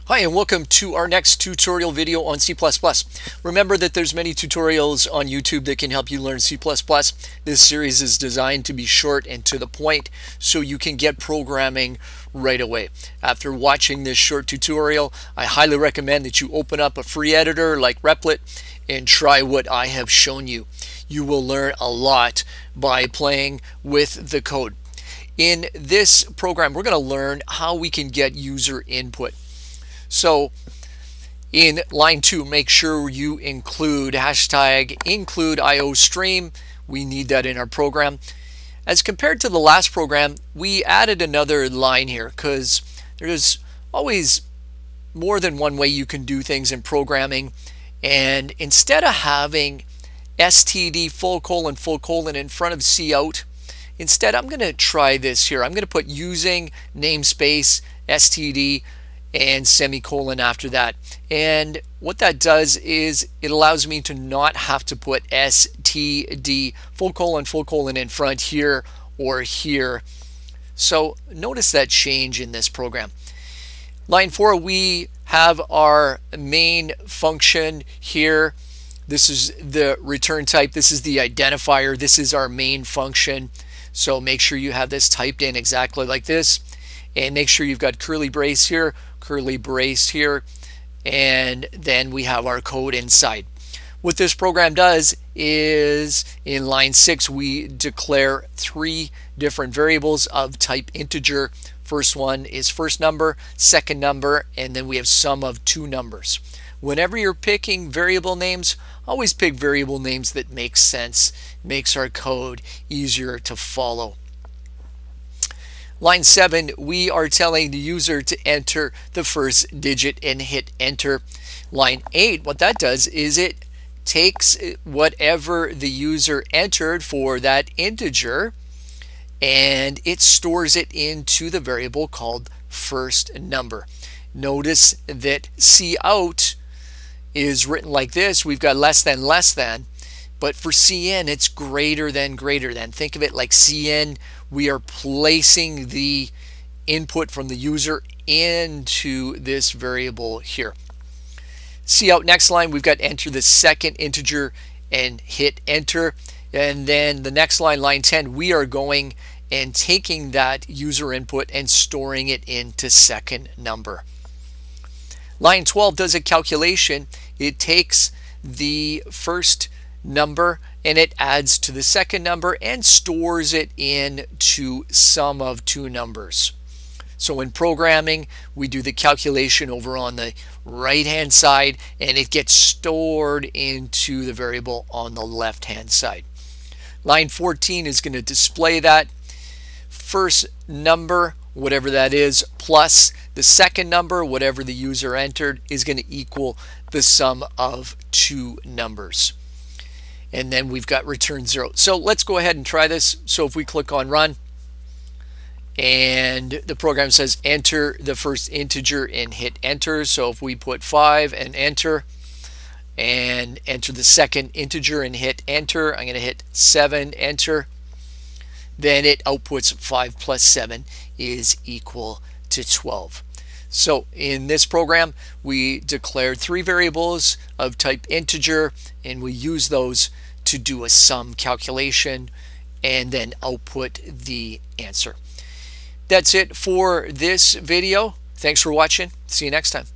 Hi, and welcome to our next tutorial video on C++. Remember that there's many tutorials on YouTube that can help you learn C++. This series is designed to be short and to the point so you can get programming right away. After watching this short tutorial, I highly recommend that you open up a free editor like Replit and try what I have shown you. You will learn a lot by playing with the code. In this program, we're going to learn how we can get user input. So in line 2, make sure you include hashtag include IOStream. We need that in our program. As compared to the last program, we added another line here because there's always more than one way you can do things in programming. And instead of having std : in front of cout, instead I'm going to try this here. I'm going to put using namespace std and semicolon after that. And what that does is it allows me to not have to put std : in front here or here. So notice that change in this program. Line 4, we have our main function here. This is the return type. This is the identifier. This is our main function. So make sure you have this typed in exactly like this. And make sure you've got curly brace here, curly brace here, and then we have our code inside. What this program does is in line 6 we declare 3 different variables of type integer. First one is first number, second number, and then we have sum of 2 numbers. Whenever you're picking variable names, always pick variable names that make sense. Makes our code easier to follow. Line 7, we are telling the user to enter the first digit and hit enter. Line 8, what that does is it takes whatever the user entered for that integer and it stores it into the variable called first number. Notice that cout is written like this. We've got less than, but for cn it's greater than. Think of it like cn, we are placing the input from the user into this variable here. Cout, next line, we've got enter the second integer and hit enter. And then the next line, line 10, we are going and taking that user input and storing it into second number. Line 12 does a calculation. It takes the first number and it adds to the second number and stores it into sum of 2 numbers. So in programming, we do the calculation over on the right hand side and it gets stored into the variable on the left hand side. Line 14 is going to display that first number, whatever that is, plus the second number, whatever the user entered, is going to equal the sum of 2 numbers. And then we've got return 0. So let's go ahead and try this. So if we click on run and the program says enter the first integer and hit enter. So if we put 5 and enter the second integer and hit enter, I'm going to hit 7, enter, then it outputs 5 plus 7 is equal to 12. So in this program we declared 3 variables of type integer and we use those to do a sum calculation and then output the answer. That's it for this video. Thanks for watching. See you next time.